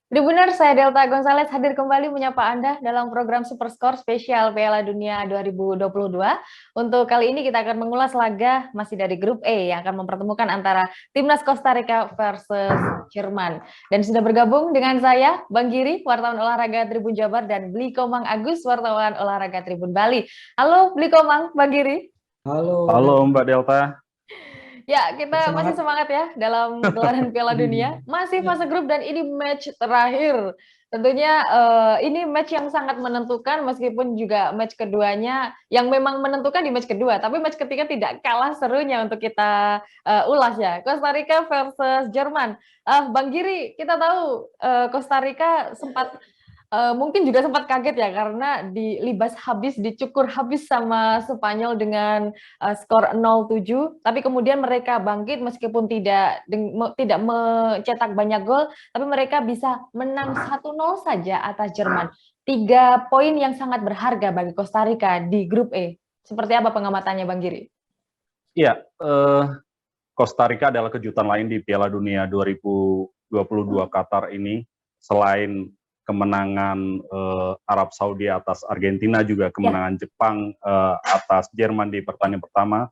Benar, saya Delta Gonzalez hadir kembali menyapa Anda dalam program Super Score spesial Piala Dunia 2022. Untuk kali ini kita akan mengulas laga masih dari grup E yang akan mempertemukan antara timnas Costa Rica versus Jerman. Dan sudah bergabung dengan saya, Bang Giri, wartawan olahraga Tribun Jabar, dan Bli Komang Agus, wartawan olahraga Tribun Bali. Halo Bli Komang, Bang Giri. Halo, Halo Delta. Mbak Delta. Ya, kita masih Semangat. semangat ya dalam gelaran Piala Dunia. Masih Ya, fase grup dan ini match terakhir. Tentunya ini match yang sangat menentukan meskipun juga match keduanya yang memang menentukan di match kedua. Tapi match ketiga tidak kalah serunya untuk kita ulas ya. Costa Rica versus Jerman. Bang Giri, kita tahu Costa Rica sempat mungkin juga sempat kaget ya karena dilibas habis, dicukur habis sama Spanyol dengan skor 0-7, tapi kemudian mereka bangkit meskipun tidak mencetak banyak gol, tapi mereka bisa menang 1-0 saja atas Jerman. 3 poin yang sangat berharga bagi Costa Rica di grup E. Seperti apa pengamatannya Bang Giri? Iya, Costa Rica adalah kejutan lain di Piala Dunia 2022 Qatar ini. Selain kemenangan Arab Saudi atas Argentina, juga kemenangan Jepang atas Jerman di pertandingan pertama.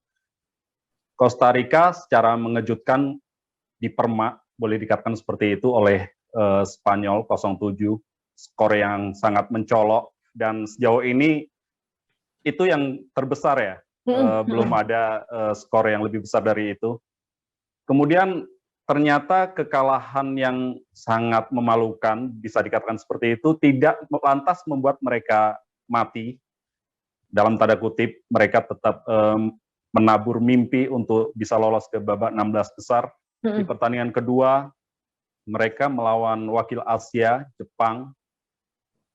Costa Rica secara mengejutkan dipermak, boleh dikatakan seperti itu, oleh Spanyol 0-7, skor yang sangat mencolok, dan sejauh ini itu yang terbesar ya. Belum ada skor yang lebih besar dari itu. Kemudian ternyata kekalahan yang sangat memalukan, bisa dikatakan seperti itu, tidak lantas membuat mereka mati. Dalam tanda kutip, mereka tetap menabur mimpi untuk bisa lolos ke babak 16 besar. Di pertandingan kedua, mereka melawan wakil Asia, Jepang.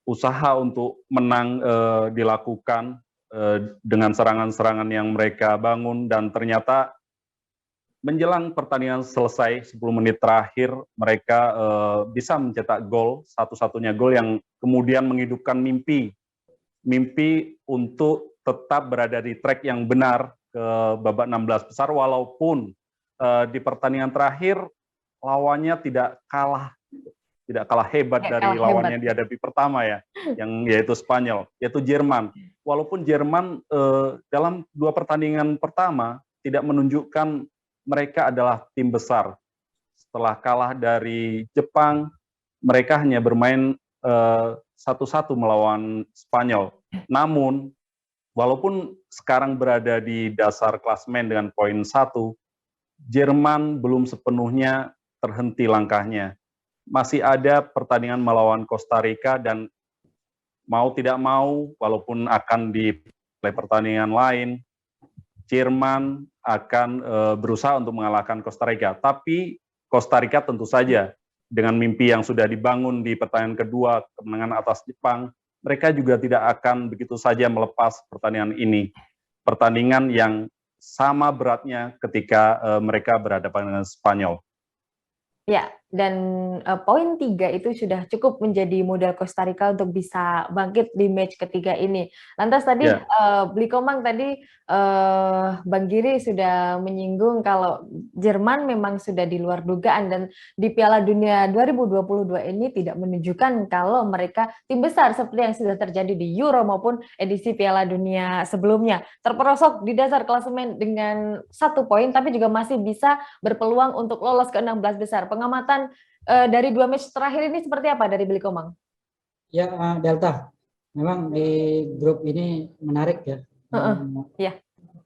Usaha untuk menang dilakukan dengan serangan-serangan yang mereka bangun, dan ternyata menjelang pertandingan selesai 10 menit terakhir mereka bisa mencetak gol, satu-satunya gol yang kemudian menghidupkan mimpi untuk tetap berada di track yang benar ke babak 16 besar, walaupun di pertandingan terakhir lawannya tidak kalah hebat dari lawan yang dihadapi pertama ya, yang yaitu Spanyol, yaitu Jerman. Walaupun Jerman dalam 2 pertandingan pertama tidak menunjukkan mereka adalah tim besar. Setelah kalah dari Jepang, mereka hanya bermain 1-1 melawan Spanyol. Namun, walaupun sekarang berada di dasar klasemen dengan poin 1, Jerman belum sepenuhnya terhenti langkahnya. Masih ada pertandingan melawan Costa Rica, dan mau tidak mau, walaupun akan di pertandingan lain, Jerman akan berusaha untuk mengalahkan Costa Rica. Tapi Costa Rica tentu saja dengan mimpi yang sudah dibangun di pertandingan kedua, kemenangan atas Jepang, mereka juga tidak akan begitu saja melepas pertandingan ini. Pertandingan yang sama beratnya ketika mereka berhadapan dengan Spanyol. Ya, dan poin 3 itu sudah cukup menjadi modal Costa Rica untuk bisa bangkit di match ketiga ini. Lantas tadi Bli Komang tadi Bang Giri sudah menyinggung kalau Jerman memang sudah di luar dugaan, dan di Piala Dunia 2022 ini tidak menunjukkan kalau mereka tim besar seperti yang sudah terjadi di Euro maupun edisi Piala Dunia sebelumnya. Terperosok di dasar klasemen dengan 1 poin, tapi juga masih bisa berpeluang untuk lolos ke 16 besar. Pengamatan dari 2 match terakhir ini seperti apa dari Bli Komang? Ya, Delta, memang di grup ini menarik ya.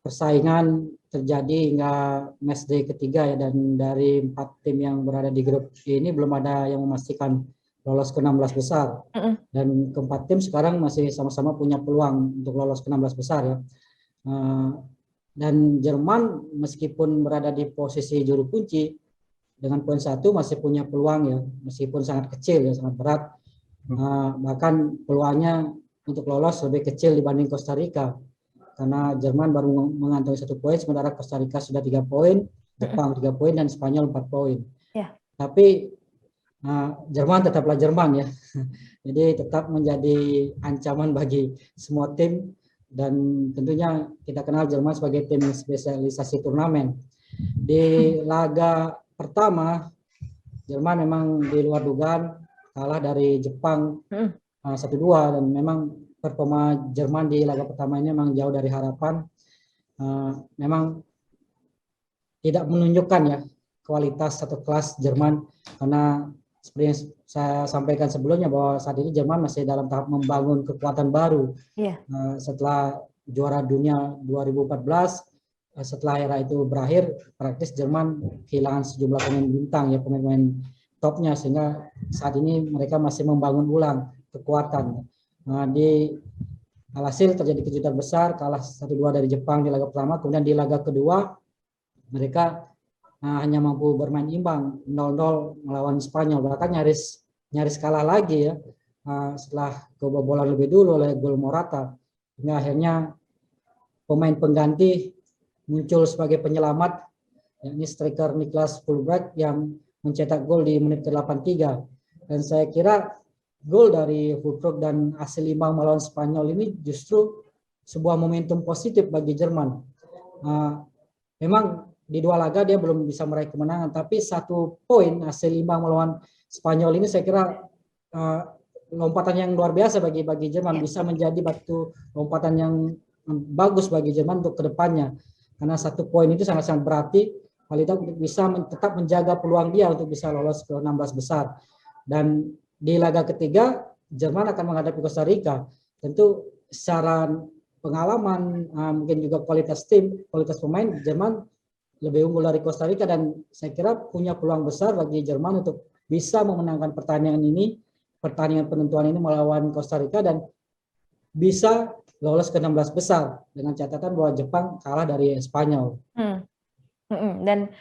Persaingan terjadi hingga match day ketiga ya, dan dari 4 tim yang berada di grup ini belum ada yang memastikan lolos ke 16 besar. Dan keempat tim sekarang masih sama-sama punya peluang untuk lolos ke 16 besar ya. Dan Jerman meskipun berada di posisi juru kunci dengan poin 1 masih punya peluang ya, meskipun sangat kecil ya, sangat berat. Bahkan peluangnya untuk lolos lebih kecil dibanding Costa Rica, karena Jerman baru mengantongi 1 poin, sementara Costa Rica sudah 3 poin, Jepang 3 poin, dan Spanyol 4 poin. Tapi Jerman tetaplah Jerman ya, jadi tetap menjadi ancaman bagi semua tim, dan tentunya kita kenal Jerman sebagai tim spesialisasi turnamen. Di laga pertama, Jerman memang di luar dugaan kalah dari Jepang 1-2, dan memang performa Jerman di laga pertama ini memang jauh dari harapan. Memang tidak menunjukkan ya kualitas atau kelas Jerman, karena seperti yang saya sampaikan sebelumnya bahwa saat ini Jerman masih dalam tahap membangun kekuatan baru. Setelah juara dunia 2014, setelah era itu berakhir, praktis Jerman kehilangan sejumlah pemain bintang ya, pemain-pemain topnya, sehingga saat ini mereka masih membangun ulang kekuatan. Di alhasil terjadi kejutan besar, kalah 1-2 dari Jepang di laga pertama, kemudian di laga kedua mereka hanya mampu bermain imbang 0-0 melawan Spanyol, bahkan nyaris kalah lagi ya setelah kebobolan lebih dulu oleh gol Morata. Hingga akhirnya pemain pengganti muncul sebagai penyelamat, yakni striker Niklas Fulbrecht yang mencetak gol di menit ke-83. Dan saya kira gol dari Fulbrecht dan hasil imbang melawan Spanyol ini justru sebuah momentum positif bagi Jerman. Memang di 2 laga dia belum bisa meraih kemenangan, tapi 1 poin hasil imbang melawan Spanyol ini saya kira lompatan yang luar biasa bagi Jerman, bisa menjadi batu lompatan yang bagus bagi Jerman untuk kedepannya, karena 1 poin itu sangat-sangat berarti paling tidak untuk bisa tetap menjaga peluang dia untuk bisa lolos ke 16 besar. Dan di laga ketiga Jerman akan menghadapi Costa Rica. Tentu secara pengalaman, mungkin juga kualitas tim, kualitas pemain, Jerman lebih unggul dari Costa Rica, dan saya kira punya peluang besar bagi Jerman untuk bisa memenangkan pertandingan penentuan ini melawan Costa Rica dan bisa lolos ke 16 besar, dengan catatan bahwa Jepang kalah dari Spanyol. Dan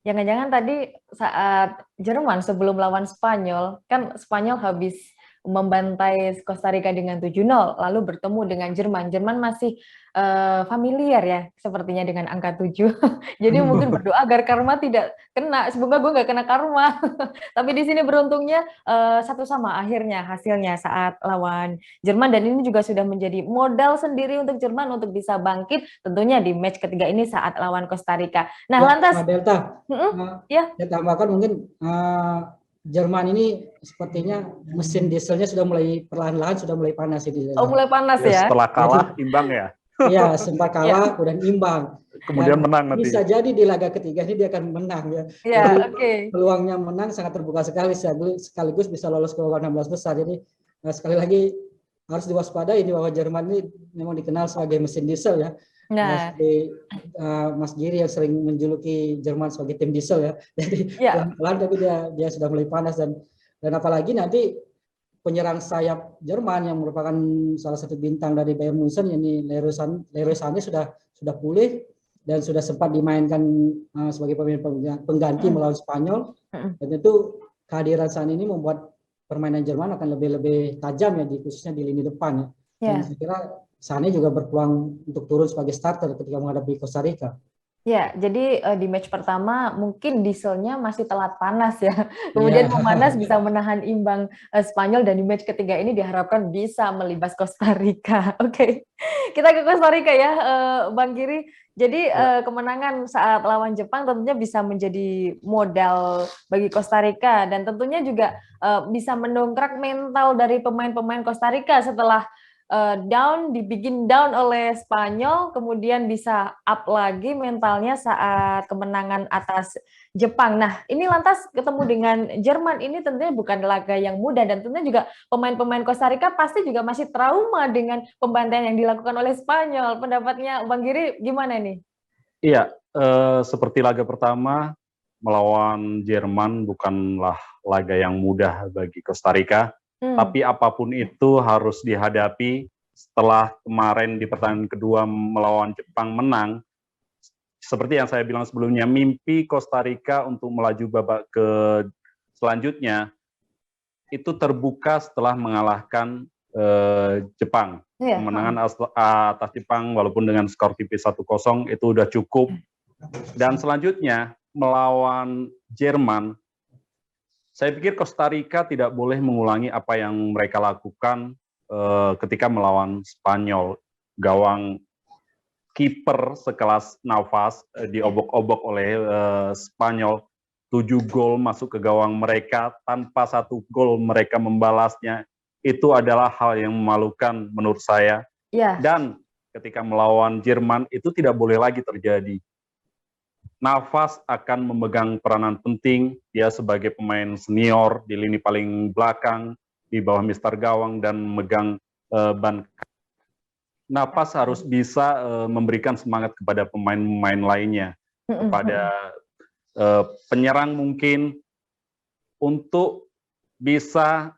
jangan-jangan tadi saat Jerman sebelum lawan Spanyol, kan Spanyol habis membantai Costa Rica dengan 7-0, lalu bertemu dengan Jerman. Jerman masih familiar ya sepertinya dengan angka 7. Jadi mungkin berdoa agar karma tidak kena. Semoga gue nggak kena karma. Tapi di sini beruntungnya 1-1 akhirnya hasilnya saat lawan Jerman, dan ini juga sudah menjadi modal sendiri untuk Jerman untuk bisa bangkit tentunya di match ketiga ini saat lawan Costa Rica. Nah, ya, lantas Delta, ya tambahkan mungkin Jerman ini sepertinya mesin dieselnya sudah mulai perlahan-lahan sudah mulai panas ini. mulai panas ya. Setelah kalah imbang ya. Iya, sempat kalah kemudian imbang. Kemudian menang nanti. Bisa jadi di laga ketiga ini dia akan menang ya. Peluangnya menang sangat terbuka sekali, sekaligus bisa lolos ke 16 besar. Jadi sekali lagi harus diwaspadai ini bahwa Jerman ini memang dikenal sebagai mesin diesel ya. Mas Giri yang sering menjuluki Jerman sebagai tim diesel ya. Jadi pelan-pelan tapi dia sudah mulai panas, dan apalagi nanti penyerang sayap Jerman yang merupakan salah satu bintang dari Bayern Munchen, yakni Leroy Sané sudah pulih dan sudah sempat dimainkan sebagai pemain pengganti melawan Spanyol. Dan tentu kehadiran Sané ini membuat permainan Jerman akan lebih tajam ya, khususnya di lini depan ya. Dan saya kira Sané juga berpeluang untuk turun sebagai starter ketika menghadapi Costa Rica. Ya, jadi di match pertama mungkin dieselnya masih telat panas ya. Kemudian memanas bisa menahan imbang Spanyol, dan di match ketiga ini diharapkan bisa melibas Costa Rica. Oke. Kita ke Costa Rica ya, Bang Giri. Jadi kemenangan saat lawan Jepang tentunya bisa menjadi modal bagi Costa Rica, dan tentunya juga bisa mendongkrak mental dari pemain-pemain Costa Rica setelah dibikin down oleh Spanyol, kemudian bisa up lagi mentalnya saat kemenangan atas Jepang. Nah, ini lantas ketemu dengan Jerman, ini tentunya bukan laga yang mudah, dan tentunya juga pemain-pemain Costa Rica pasti juga masih trauma dengan pembantaian yang dilakukan oleh Spanyol. Pendapatnya Bang Giri gimana nih? Iya, seperti laga pertama melawan Jerman bukanlah laga yang mudah bagi Costa Rica. Tapi apapun itu harus dihadapi. Setelah kemarin di pertandingan kedua melawan Jepang menang, seperti yang saya bilang sebelumnya, mimpi Costa Rica untuk melaju babak ke selanjutnya itu terbuka setelah mengalahkan Jepang. Kemenangan atas Jepang walaupun dengan skor tipis 1-0 itu udah cukup. Dan selanjutnya melawan Jerman, saya pikir Costa Rica tidak boleh mengulangi apa yang mereka lakukan ketika melawan Spanyol. Gawang kiper sekelas Navas diobok-obok oleh Spanyol. 7 gol masuk ke gawang mereka tanpa 1 gol mereka membalasnya, itu adalah hal yang memalukan menurut saya. Iya. Dan ketika melawan Jerman itu tidak boleh lagi terjadi. Navas akan memegang peranan penting, dia sebagai pemain senior di lini paling belakang, di bawah mister gawang dan memegang ban. Navas harus bisa memberikan semangat kepada pemain-pemain lainnya, kepada penyerang mungkin, untuk bisa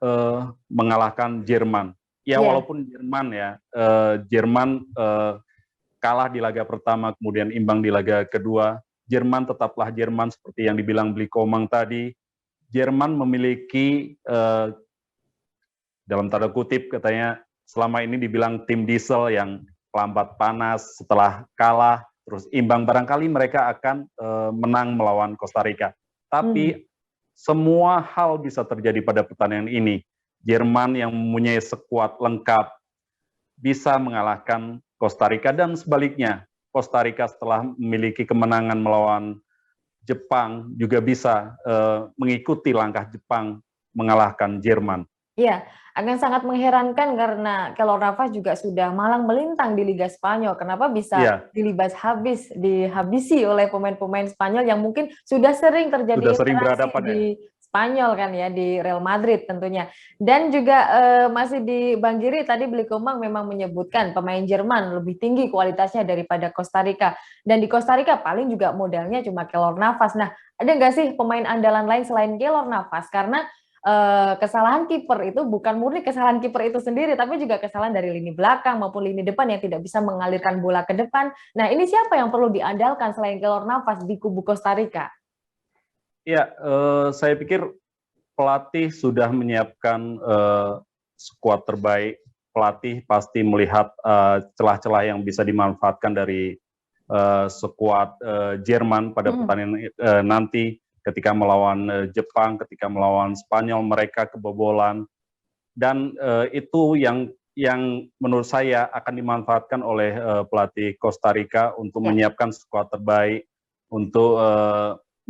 mengalahkan Jerman. Ya, walaupun Jerman kalah di laga pertama, kemudian imbang di laga kedua, Jerman tetaplah Jerman seperti yang dibilang Bli Komang tadi. Jerman memiliki, dalam tanda kutip katanya, selama ini dibilang tim diesel yang lambat panas setelah kalah, terus imbang, barangkali mereka akan menang melawan Costa Rica. Tapi semua hal bisa terjadi pada pertandingan ini. Jerman yang mempunyai skuad lengkap bisa mengalahkan Costa Rica, dan sebaliknya Costa Rica setelah memiliki kemenangan melawan Jepang juga bisa mengikuti langkah Jepang mengalahkan Jerman. Iya, akan sangat mengherankan karena Keylor Navas juga sudah malang melintang di Liga Spanyol. Kenapa bisa dihabisi oleh pemain-pemain Spanyol yang mungkin sudah sering terjadi interaksi di Spanyol kan ya, di Real Madrid tentunya. Dan juga masih di Bang Giri, tadi Bli Komang memang menyebutkan pemain Jerman lebih tinggi kualitasnya daripada Costa Rica. Dan di Costa Rica paling juga modalnya cuma Keylor Navas. Nah, ada nggak sih pemain andalan lain selain Keylor Navas? Karena kesalahan kiper itu bukan murni kesalahan kiper itu sendiri, tapi juga kesalahan dari lini belakang maupun lini depan yang tidak bisa mengalirkan bola ke depan. Nah, ini siapa yang perlu diandalkan selain Keylor Navas di kubu Costa Rica? Ya, saya pikir pelatih sudah menyiapkan skuad terbaik. Pelatih pasti melihat celah-celah yang bisa dimanfaatkan dari skuad Jerman pada pertandingan nanti. Ketika melawan Jepang, ketika melawan Spanyol, mereka kebobolan. Dan itu yang menurut saya akan dimanfaatkan oleh pelatih Costa Rica untuk menyiapkan skuad terbaik, untuk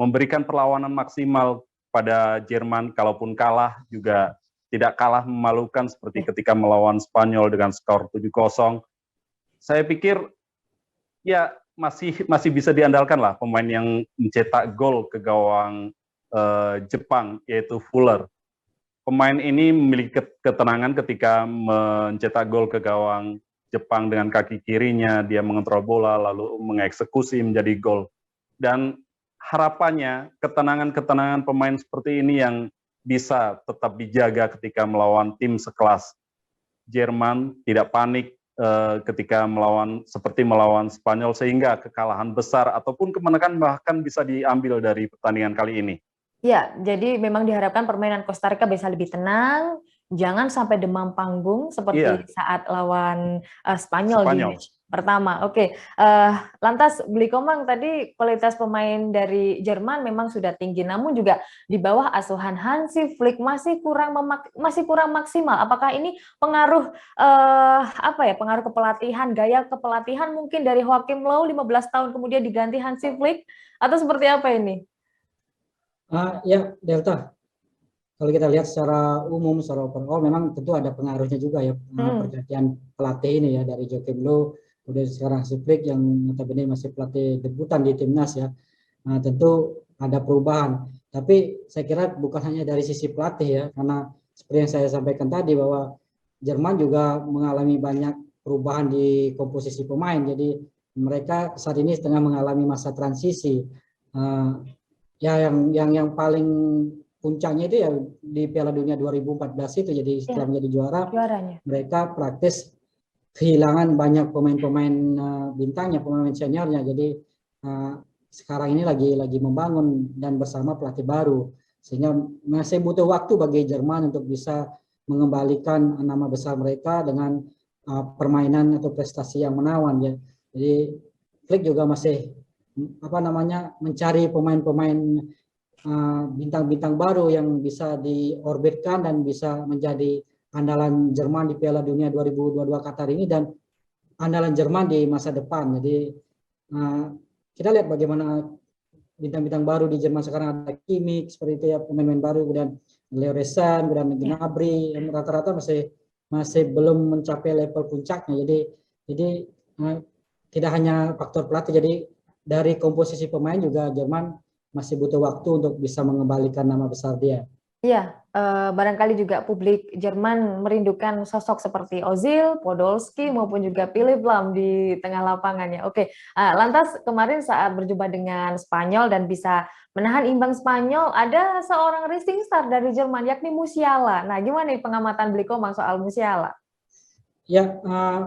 memberikan perlawanan maksimal pada Jerman. Kalaupun kalah juga tidak kalah memalukan seperti ketika melawan Spanyol dengan skor 7-0. Saya pikir ya masih bisa diandalkan lah pemain yang mencetak gol ke gawang Jepang, yaitu Fuller. Pemain ini memiliki ketenangan ketika mencetak gol ke gawang Jepang dengan kaki kirinya, dia mengontrol bola lalu mengeksekusi menjadi gol. Dan harapannya ketenangan pemain seperti ini yang bisa tetap dijaga ketika melawan tim sekelas Jerman, tidak panik ketika seperti melawan Spanyol, sehingga kekalahan besar ataupun kemenangan bahkan bisa diambil dari pertandingan kali ini. Ya, jadi memang diharapkan permainan Costa Rica bisa lebih tenang, jangan sampai demam panggung seperti saat lawan Spanyol di match pertama. Oke, lantas Bli Komang, tadi kualitas pemain dari Jerman memang sudah tinggi, namun juga di bawah asuhan Hansi Flick masih kurang maksimal. Apakah ini pengaruh pengaruh kepelatihan, gaya kepelatihan mungkin dari Joachim Löw 15 tahun kemudian diganti Hansi Flick, atau seperti apa ini? Ya, Delta. Kalau kita lihat secara umum, secara overall, memang tentu ada pengaruhnya juga ya, pergantian pelatih ini ya, dari Joachim Löw, kemudian sekarang Hansi Flick yang notabene masih pelatih debutan di timnas ya. Nah, tentu ada perubahan. Tapi saya kira bukan hanya dari sisi pelatih ya, karena seperti yang saya sampaikan tadi bahwa Jerman juga mengalami banyak perubahan di komposisi pemain. Jadi mereka saat ini sedang mengalami masa transisi. Ya yang paling puncaknya itu ya di Piala Dunia 2014 itu, jadi setelah menjadi juaranya, mereka praktis kehilangan banyak pemain-pemain bintangnya, pemain seniornya. Jadi sekarang ini lagi membangun dan bersama pelatih baru, sehingga masih butuh waktu bagi Jerman untuk bisa mengembalikan nama besar mereka dengan permainan atau prestasi yang menawan ya. Jadi Flick juga masih mencari pemain-pemain bintang-bintang baru yang bisa diorbitkan dan bisa menjadi andalan Jerman di Piala Dunia 2022 Qatar ini dan andalan Jerman di masa depan. Jadi kita lihat bagaimana bintang-bintang baru di Jerman sekarang, ada Kimmich seperti itu ya, pemain-pemain baru, kemudian Leo Resan, kemudian Gnabry, yang rata-rata masih belum mencapai level puncaknya. Jadi tidak hanya faktor pelatih, jadi dari komposisi pemain juga Jerman masih butuh waktu untuk bisa mengembalikan nama besar dia. Iya, barangkali juga publik Jerman merindukan sosok seperti Ozil, Podolski, maupun juga Philipp Lahm di tengah lapangannya. Oke, lantas kemarin saat berjumpa dengan Spanyol dan bisa menahan imbang Spanyol, ada seorang rising star dari Jerman, yakni Musiala. Nah, gimana nih pengamatan Bli Komang soal Musiala? Ya,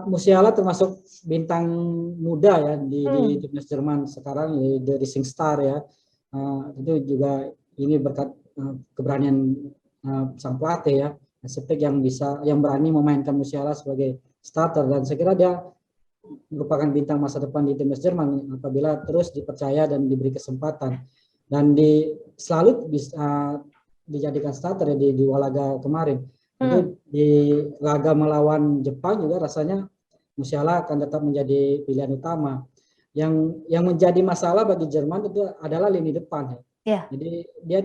Musiala termasuk bintang muda ya di timnas Jerman sekarang, ya, rising star ya. Itu juga ini berkat keberanian sang pelatih ya, Sepik yang berani memainkan Musiala sebagai starter, dan saya kira dia merupakan bintang masa depan di timnas Jerman apabila terus dipercaya dan diberi kesempatan, dan selalu bisa dijadikan starter ya di laga kemarin. Itu di laga melawan Jepang juga rasanya Musiala akan tetap menjadi pilihan utama. Yang menjadi masalah bagi Jerman itu adalah lini depan ya. Yeah. Jadi dia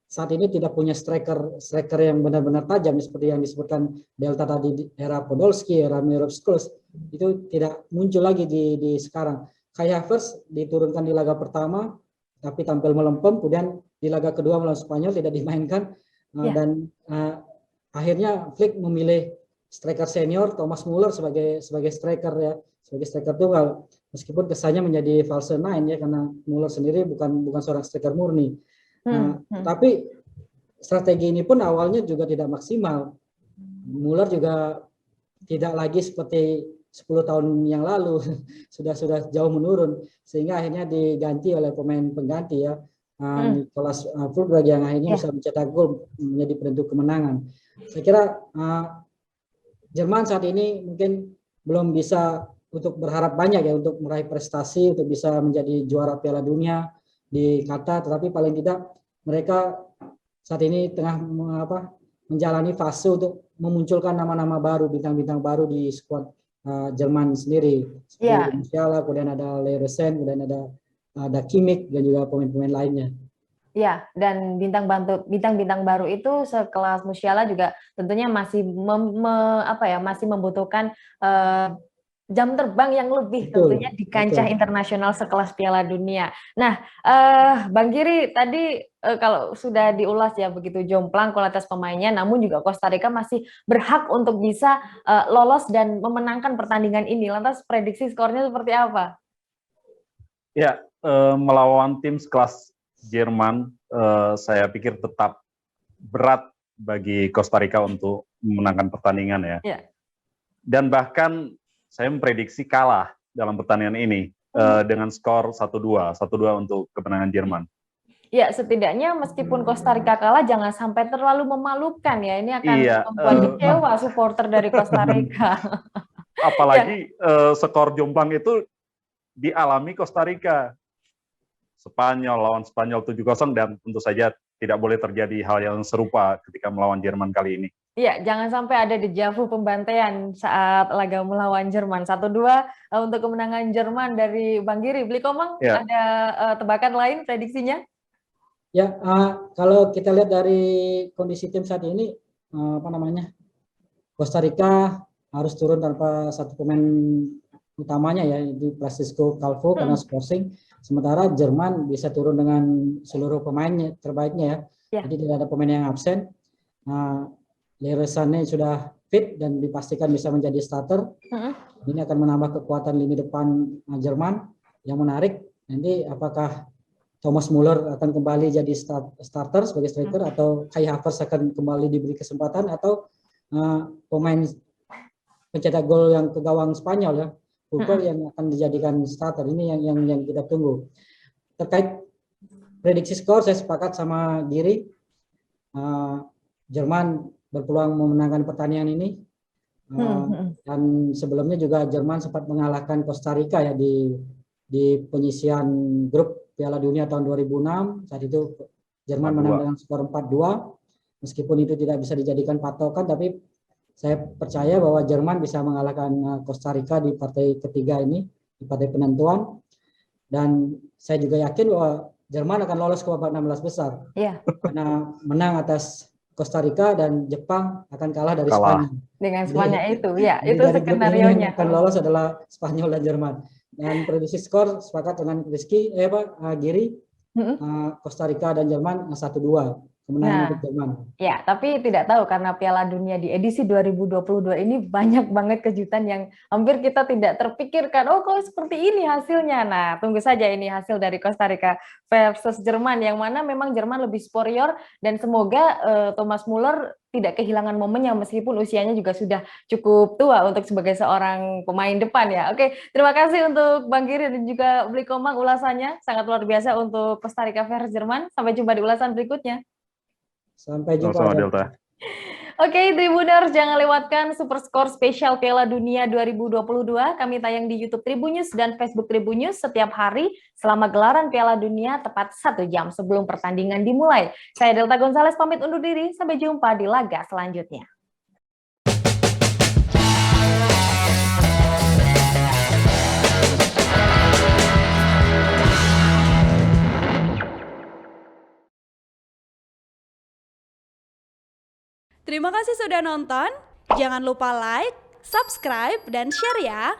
saat ini tidak punya striker yang benar-benar tajam seperti yang disebutkan Delta tadi di era Podolski, era Miroslav Klose, itu tidak muncul lagi di sekarang. Kai Havertz diturunkan di laga pertama tapi tampil melempem, kemudian di laga kedua melawan Spanyol tidak dimainkan, dan akhirnya Flick memilih striker senior Thomas Muller sebagai striker ya, sebagai striker tunggal, meskipun kesannya menjadi false nine ya, karena Muller sendiri bukan seorang striker murni. Tapi strategi ini pun awalnya juga tidak maksimal. Muller juga tidak lagi seperti 10 tahun yang lalu, sudah jauh menurun, sehingga akhirnya diganti oleh pemain pengganti ya, Nicolas Füllkrug, yang akhirnya bisa mencetak gol menjadi penentu kemenangan. Saya kira Jerman saat ini mungkin belum bisa untuk berharap banyak ya untuk meraih prestasi, untuk bisa menjadi juara Piala Dunia di Qatar, tetapi paling tidak mereka saat ini tengah menjalani fase untuk memunculkan nama-nama baru, bintang-bintang baru di skuad Jerman sendiri. Seperti Musiala, kemudian ada Leo Resan, kemudian ada Kimmich dan juga pemain-pemain lainnya. Ya, dan bintang-bintang baru itu sekelas Musiala juga tentunya masih masih membutuhkan jam terbang yang lebih, tentunya di kancah internasional sekelas Piala Dunia. Nah, Bang Giri tadi kalau sudah diulas ya begitu jomplang kualitas pemainnya, namun juga Costa Rica masih berhak untuk bisa lolos dan memenangkan pertandingan ini. Lantas prediksi skornya seperti apa? Ya, melawan tim sekelas Jerman, saya pikir tetap berat bagi Costa Rica untuk memenangkan pertandingan ya. Dan bahkan saya memprediksi kalah dalam pertandingan ini dengan skor 1-2 untuk kemenangan Jerman. Ya, setidaknya meskipun Costa Rica kalah, jangan sampai terlalu memalukan ya. Ini akan membuat kecewa supporter dari Costa Rica. Apalagi skor jomplang itu dialami Costa Rica. Spanyol lawan Spanyol 7-0, dan tentu saja tidak boleh terjadi hal yang serupa ketika melawan Jerman kali ini. Iya, jangan sampai ada dejavu pembantaian saat laga melawan Jerman. 1-2 untuk kemenangan Jerman dari Bang Giri. Bli Komang, ada tebakan lain prediksinya? Ya, kalau kita lihat dari kondisi tim saat ini, Costa Rica harus turun tanpa satu pemain utamanya ya, itu Francisco Calvo karena sporting. Sementara Jerman bisa turun dengan seluruh pemainnya terbaiknya ya. Jadi tidak ada pemain yang absen. Leroy Sané sudah fit dan dipastikan bisa menjadi starter. Ini akan menambah kekuatan lini depan Jerman. Yang menarik nanti apakah Thomas Muller akan kembali jadi starter sebagai striker, atau Kai Havertz akan kembali diberi kesempatan, atau pemain pencetak gol yang ke gawang Spanyol ya, Füllkrug yang akan dijadikan starter. Ini yang kita tunggu. Terkait prediksi skor, saya sepakat sama Giri. Jerman berpeluang memenangkan pertandingan ini. Dan sebelumnya juga Jerman sempat mengalahkan Costa Rica ya di penyisian grup Piala Dunia tahun 2006. Saat itu Jerman menang dengan skor 4-2. Meskipun itu tidak bisa dijadikan patokan, tapi saya percaya bahwa Jerman bisa mengalahkan Costa Rica di partai ketiga ini, di partai penentuan. Dan saya juga yakin bahwa Jerman akan lolos ke babak 16 besar. Iya. Karena menang atas Costa Rica dan Jepang akan kalah dari Kalah. Spanyol. Dengan Jadi- Spanyol itu, ya, Jadi itu dari grup ini yang skenario-nya. akan lolos adalah Spanyol dan Jerman. Dan prediksi skor sepakat dengan Giri, Costa Rica dan Jerman 1-2 kemenangan Nah. untuk Jerman. Ya, tapi tidak tahu karena Piala Dunia di edisi 2022 ini banyak banget kejutan yang hampir kita tidak terpikirkan. Oh, kok seperti ini hasilnya. Nah, tunggu saja ini hasil dari Costa Rica versus Jerman, yang mana memang Jerman lebih superior, dan semoga Thomas Muller tidak kehilangan momennya meskipun usianya juga sudah cukup tua untuk sebagai seorang pemain depan ya. Oke, terima kasih untuk Bang Giri dan juga Bli Komang ulasannya. Sangat luar biasa untuk Costa Rica versus Jerman. Sampai jumpa di ulasan berikutnya. Sampai jumpa. Sama Delta. Oke, Tribuners, jangan lewatkan Super Skor spesial Piala Dunia 2022. Kami tayang di YouTube Tribunnews dan Facebook Tribunnews setiap hari selama gelaran Piala Dunia tepat 1 jam sebelum pertandingan dimulai. Saya Delta Gonzales pamit undur diri. Sampai jumpa di laga selanjutnya. Terima kasih sudah nonton. Jangan lupa like, subscribe, dan share ya.